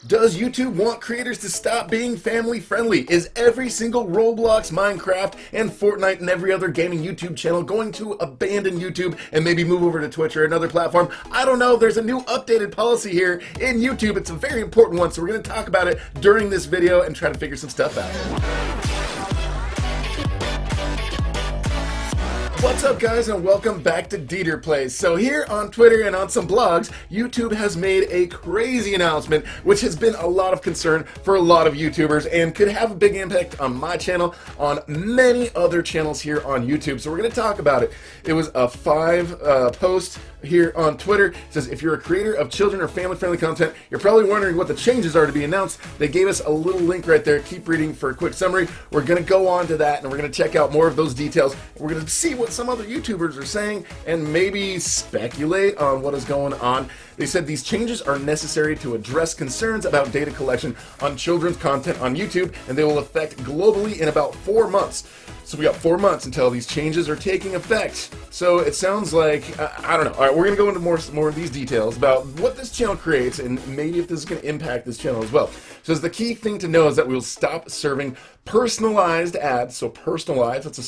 Does YouTube want creators to stop being family friendly? Is every single Roblox, Minecraft, and Fortnite and every other gaming YouTube channel going to abandon YouTube and maybe move over to Twitch or another platform? I don't know. There's a new updated policy here in YouTube. It's a very important one, so we're going to talk about it during this video and try to figure some stuff out. What's up, guys, and welcome back to DeeterPlays. So here on Twitter and on some blogs, YouTube has made a crazy announcement, which has been a lot of concern for a lot of YouTubers and could have a big impact on my channel, on many other channels here on YouTube. So we're going to talk about it. It was a 5 post here on Twitter. It says, if you're a creator of children or family-friendly content, you're probably wondering what the changes are to be announced. They gave us a little link right there. Keep reading for a quick summary. We're going to go on to that, and we're going to check out more of those details. We're going to see what some other YouTubers are saying and maybe speculate on what is going on. They said these changes are necessary to address concerns about data collection on children's content on YouTube, and they will affect globally in about 4 months. So we got 4 months until these changes are taking effect. So it sounds like, I don't know. All right, we're going to go into more of these details about what this channel creates and maybe if this is going to impact this channel as well. So the key thing to know is that we will stop serving personalized ads. So personalized, that's a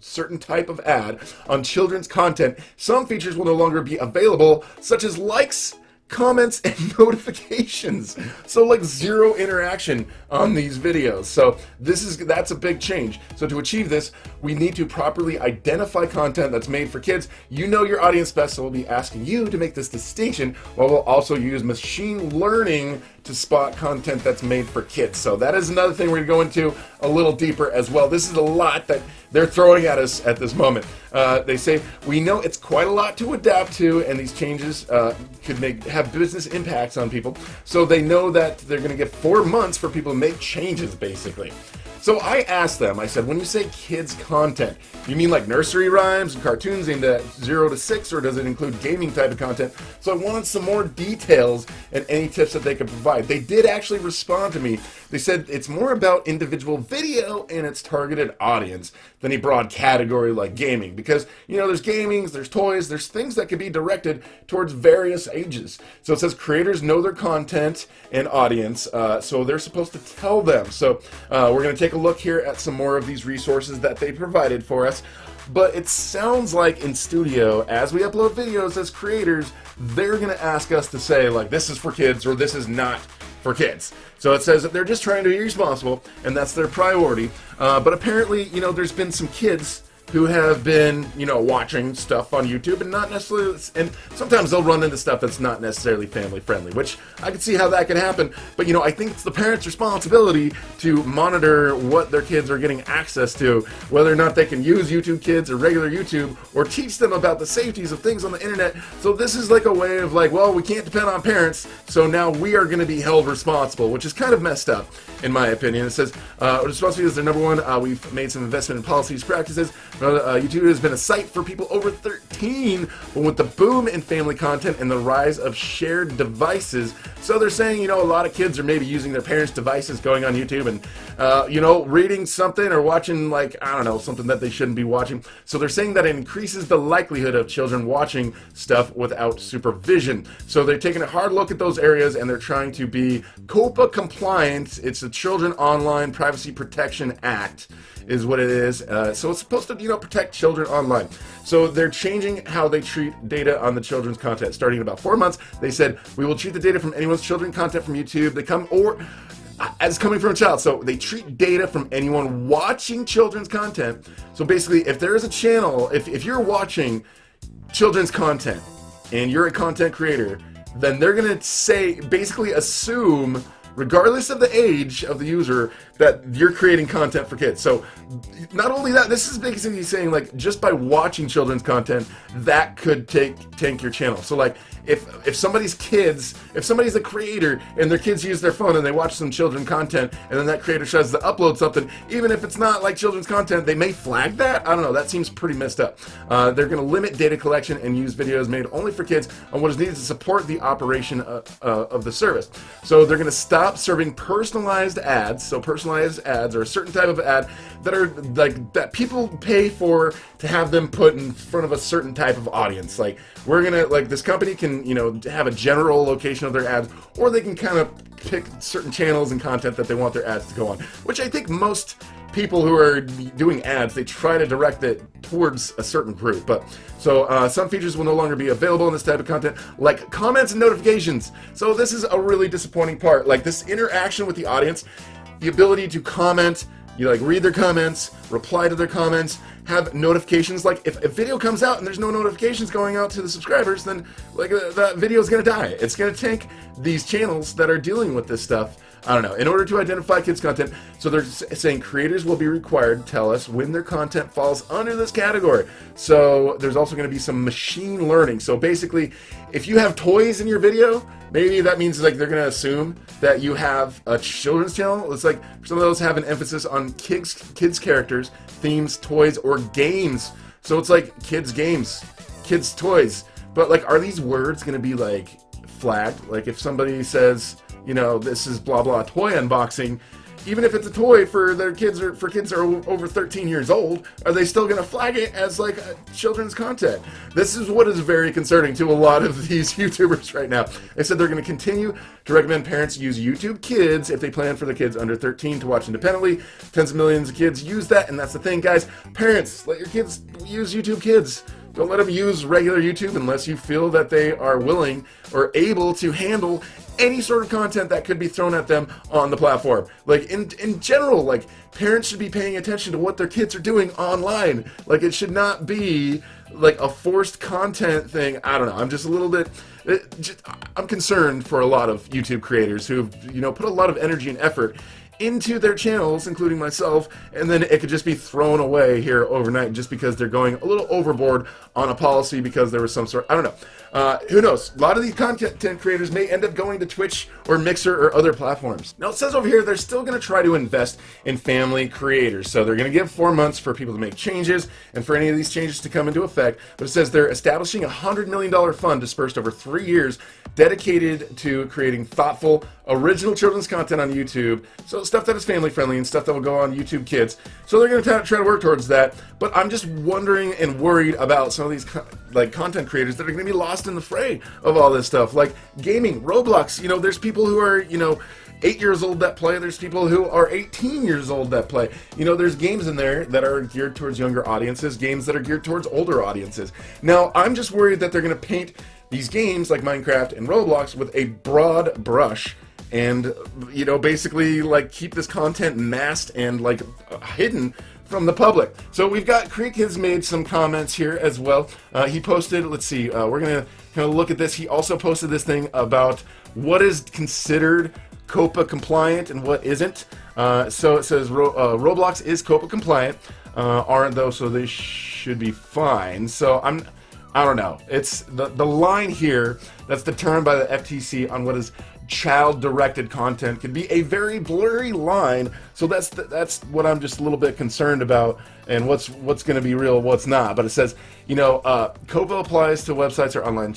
certain type of ad on children's content. Some features will no longer be available, such as likes, comments, and notifications. So like zero interaction on these videos. So that's a big change. So to achieve this, we need to properly identify content that's made for kids. You know your audience best, so we'll be asking you to make this distinction, while we'll also use machine learning to spot content that's made for kids. So that is another thing we're going to go into a little deeper as well. This is a lot that they're throwing at us at this moment. They say, we know it's quite a lot to adapt to, and these changes could have business impacts on people. So they know that they're going to get 4 months for people to make changes, basically. So I asked them, I said, when you say kids content, you mean like nursery rhymes and cartoons aimed at 0 to 6, or does it include gaming type of content? So I wanted some more details and any tips that they could provide. They did actually respond to me. They said it's more about individual video and its targeted audience than a broad category like gaming, because, you know, there's gamings, there's toys, there's things that can be directed towards various ages. So it says creators know their content and audience, so they're supposed to tell them. So we're going to take a look here at some more of these resources that they provided for us. But it sounds like in studio, as we upload videos as creators, they're going to ask us to say, like, this is for kids or this is not for kids. So it says that they're just trying to be responsible, and that's their priority. But apparently, you know, there's been some kids who have been, you know, watching stuff on YouTube and not necessarily, and sometimes they'll run into stuff that's not necessarily family friendly, which I can see how that can happen. But, you know, I think it's the parents' responsibility to monitor what their kids are getting access to, whether or not they can use YouTube Kids or regular YouTube, or teach them about the safeties of things on the internet. So this is like a way of like, well, we can't depend on parents, so now we are going to be held responsible, which is kind of messed up, in my opinion. It says, responsibility is their number one. We've made some investment in policies, practices. YouTube has been a site for people over 13, but with the boom in family content and the rise of shared devices, so they're saying, you know, a lot of kids are maybe using their parents' devices going on YouTube and, you know, reading something or watching, like, I don't know, something that they shouldn't be watching. So they're saying that it increases the likelihood of children watching stuff without supervision. So they're taking a hard look at those areas, and they're trying to be COPPA compliant. It's the Children Online Privacy Protection Act is what it is. So it's supposed to, you know, protect children online. So they're changing how they treat data on the children's content. Starting in about 4 months, they said, we will treat the data from anyone's children's content from YouTube. They come, or as coming from a child. So they treat data from anyone watching children's content. So basically, if there is a channel, if you're watching children's content and you're a content creator, then they're going to say, basically assume, regardless of the age of the user, that you're creating content for kids. So not only that, this is basically saying, like, just by watching children's content, that could tank your channel. So like, if somebody's a creator and their kids use their phone and they watch some children's content, and then that creator tries to upload something, even if it's not like children's content, they may flag that. I don't know, that seems pretty messed up. They're going to limit data collection and use videos made only for kids on what is needed to support the operation of the service. So they're going to stop stop serving personalized ads. So personalized ads are a certain type of ad that are like that people pay for to have them put in front of a certain type of audience. Like we're gonna like this company can have a general location of their ads, or they can kind of pick certain channels and content that they want their ads to go on. Which I think most people who are doing ads, they try to direct it towards a certain group. But so some features will no longer be available in this type of content, like comments and notifications. So this is a really disappointing part. Like this interaction with the audience, the ability to comment, read their comments, reply to their comments, have notifications. Like if a video comes out and there's no notifications going out to the subscribers, then like that video is gonna die. It's gonna tank these channels that are dealing with this stuff. I don't know. In order to identify kids' content, so they're saying creators will be required to tell us when their content falls under this category. So there's also going to be some machine learning. So basically, if you have toys in your video, maybe that means like they're going to assume that you have a children's channel. It's like some of those have an emphasis on kids characters, themes, toys, or games. So it's like kids games, kids toys. But like, are these words going to be like flagged? Like if somebody says, this is blah blah toy unboxing, even if it's a toy for their kids or for kids that are over 13 years old, are they still going to flag it as like children's content? This is what is very concerning to a lot of these YouTubers right now. They said they're going to continue to recommend parents use YouTube Kids if they plan for the kids under 13 to watch independently. Tens of millions of kids use that, and that's the thing, guys. Parents, let your kids use YouTube Kids. Don't let them use regular YouTube unless you feel that they are willing or able to handle any sort of content that could be thrown at them on the platform. Like in general, like parents should be paying attention to what their kids are doing online. Like it should not be like a forced content thing. I don't know. I'm just a little bit, I'm concerned for a lot of YouTube creators who've, put a lot of energy and effort into their channels, including myself, and then it could just be thrown away here overnight just because they're going a little overboard on a policy because there was some sort, I don't know. Who knows? A lot of these content creators may end up going to Twitch or Mixer or other platforms. Now it says over here they're still going to try to invest in family creators. So they're going to give 4 months for people to make changes and for any of these changes to come into effect. But it says they're establishing a $100 million fund dispersed over 3 years dedicated to creating thoughtful, original children's content on YouTube. So stuff that is family friendly and stuff that will go on YouTube Kids. So they're going to try to work towards that. But I'm just wondering and worried about some of these content creators that are going to be lost in the fray of all this stuff. Like gaming, Roblox, there's people who are, 8 years old that play. There's people who are 18 years old that play. There's games in there that are geared towards younger audiences, games that are geared towards older audiences. Now, I'm just worried that they're going to paint these games like Minecraft and Roblox with a broad brush and, basically like keep this content masked and like hidden from the public. So we've got Creek has made some comments here as well. He posted, let's see, we're going to kind of look at this. He also posted this thing about what is considered COPPA compliant and what isn't. So it says Roblox is COPPA compliant, aren't though, so they should be fine. So I don't know. It's the line here that's determined by the FTC on what is child-directed content can be a very blurry line. So that's what I'm just a little bit concerned about, and what's going to be real, what's not. But it says, COPPA applies to websites or online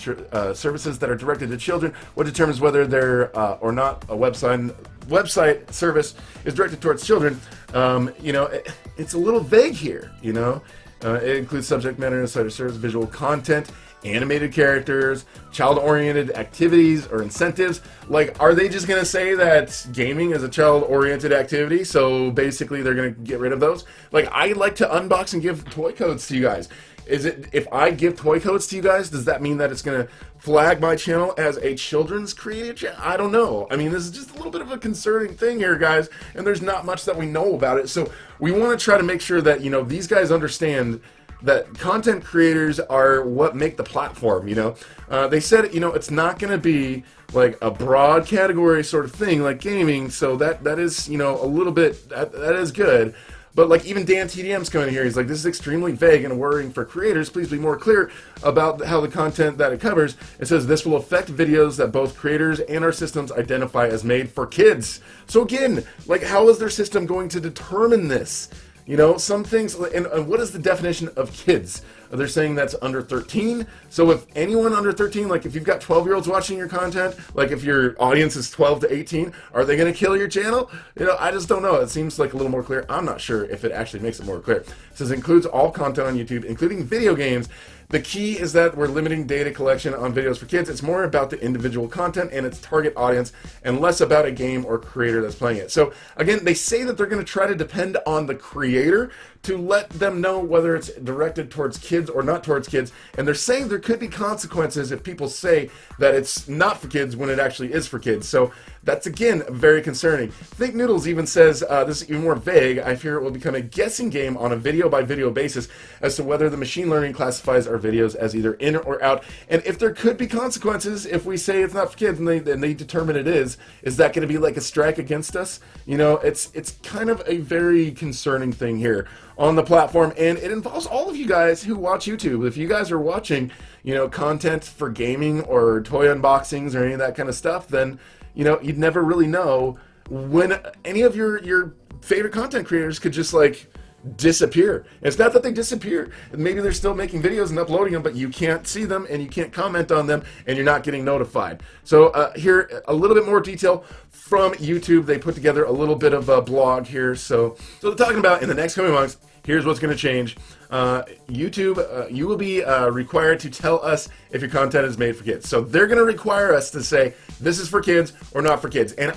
services that are directed to children. What determines whether they're or not a website service is directed towards children? It's a little vague here. It includes subject matter and site or service, visual content, animated characters, child-oriented activities or incentives. Like, are they just going to say that gaming is a child-oriented activity, so basically they're going to get rid of those? Like, I like to unbox and give toy codes to you guys. If I give toy codes to you guys, does that mean that it's going to flag my channel as a children's creative channel? I don't know. I mean, this is just a little bit of a concerning thing here, guys, and there's not much that we know about it. So we want to try to make sure that, these guys understand that content creators are what make the platform. They said, it's not going to be like a broad category sort of thing like gaming, so that is, a little bit, that is good. But like even Dan TDM's coming in here, he's like, this is extremely vague and worrying for creators. Please be more clear about how the content that it covers. It says this will affect videos that both creators and our systems identify as made for kids. So again, like, how is their system going to determine this? You know, some things, and what is the definition of kids? They're saying that's under 13. So if anyone under 13, like if you've got 12-year-olds watching your content, like if your audience is 12 to 18, are they going to kill your channel? You know, I just don't know. It seems like a little more clear. I'm not sure if it actually makes it more clear. It says includes all content on YouTube, including video games. The key is that we're limiting data collection on videos for kids. It's more about the individual content and its target audience and less about a game or creator that's playing it. So again, they say that they're going to try to depend on the creator to let them know whether it's directed towards kids or not towards kids. And they're saying there could be consequences if people say that it's not for kids when it actually is for kids. So that's, again, very concerning. Think Noodles even says, this is even more vague, I fear it will become a guessing game on a video-by-video basis as to whether the machine learning classifies our videos as either in or out. And if there could be consequences if we say it's not for kids and they determine it is that going to be like a strike against us? You know, it's kind of a very concerning thing here on the platform, and it involves all of you guys who watch YouTube. If you guys are watching, you know, content for gaming or toy unboxings or any of that kind of stuff, then, you know, you'd never really know when any of your favorite content creators could just like disappear. And it's not that they disappear. Maybe they're still making videos and uploading them, but you can't see them and you can't comment on them and you're not getting notified. So here, a little bit more detail from YouTube. They put together a little bit of a blog here. So they're talking about in the next coming months, here's what's going to change. YouTube, you will be required to tell us if your content is made for kids. So they're going to require us to say this is for kids or not for kids. And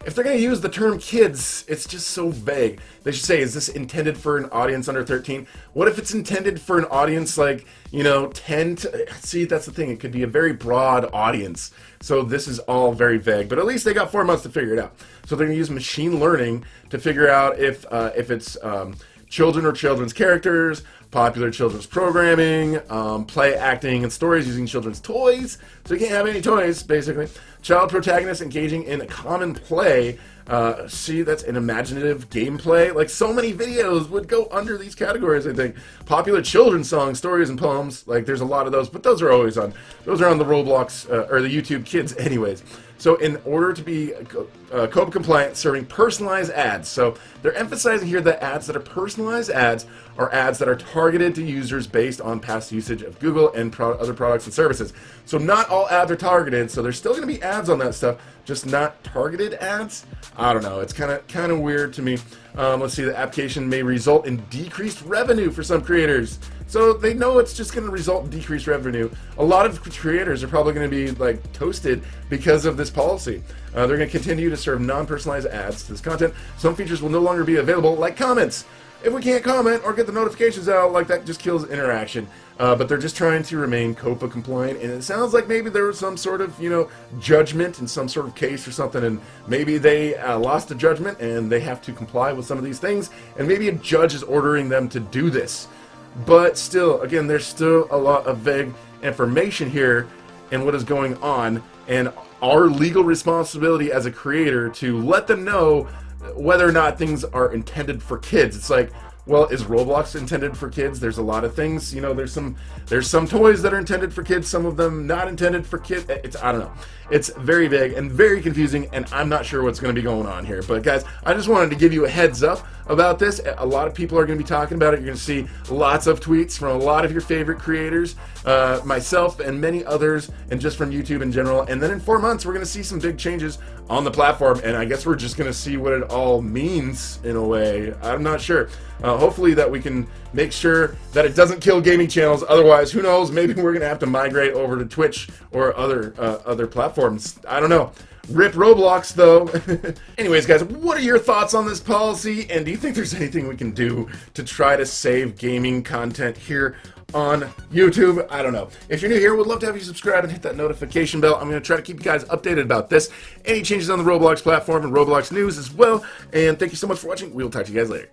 if they're going to use the term kids, it's just so vague. They should say, is this intended for an audience under 13? What if it's intended for an audience like, you know, 10 to... See, that's the thing. It could be a very broad audience. So this is all very vague. But at least they got 4 months to figure it out. So they're going to use machine learning to figure out if it's children or children's characters, popular children's programming, play acting and stories using children's toys. So you can't have any toys, basically. Child protagonists engaging in common play. See, that's an imaginative gameplay. Like, so many videos would go under these categories, I think. Popular children's songs, stories, and poems. Like, there's a lot of those, but those are always on. Those are on the Roblox, or the YouTube Kids anyways. So in order to be COPA compliant, serving personalized ads. So they're emphasizing here that ads that are personalized ads are ads that are targeted to users based on past usage of Google and other products and services. So not all ads are targeted, so there's still going to be ads on that stuff, just not targeted ads. I don't know. It's kind of weird to me. Let's see. The application may result in decreased revenue for some creators. So they know it's just going to result in decreased revenue. A lot of creators are probably going to be like toasted because of this policy. They're going to continue to serve non-personalized ads to this content. Some features will no longer be available, like comments. If we can't comment or get the notifications out, like that just kills interaction. But they're just trying to remain COPA compliant, and it sounds like maybe there was some sort of, you know, judgment in some sort of case or something, and maybe they lost a judgment and they have to comply with some of these things, and maybe a judge is ordering them to do this. But still, again, there's still a lot of vague information here in what is going on, and our legal responsibility as a creator to let them know whether or not things are intended for kids. It's like, well, is Roblox intended for kids? There's a lot of things, you know, there's some toys that are intended for kids, some of them not intended for kids. I don't know. It's very vague and very confusing, and I'm not sure what's going to be going on here. But guys, I just wanted to give you a heads up about this. A lot of people are going to be talking about it. You're going to see lots of tweets from a lot of your favorite creators, myself and many others, and just from YouTube in general. And then in 4 months, we're going to see some big changes on the platform, and I guess we're just going to see what it all means in a way. I'm not sure. Hopefully that we can make sure that it doesn't kill gaming channels. Otherwise, who knows? Maybe we're going to have to migrate over to Twitch or other platforms. I don't know. Rip Roblox, though. Anyways, guys, what are your thoughts on this policy? And do you think there's anything we can do to try to save gaming content here on YouTube? I don't know. If you're new here, would love to have you subscribe and hit that notification bell. I'm going to try to keep you guys updated about this. Any changes on the Roblox platform and Roblox news as well. And thank you so much for watching. We'll talk to you guys later.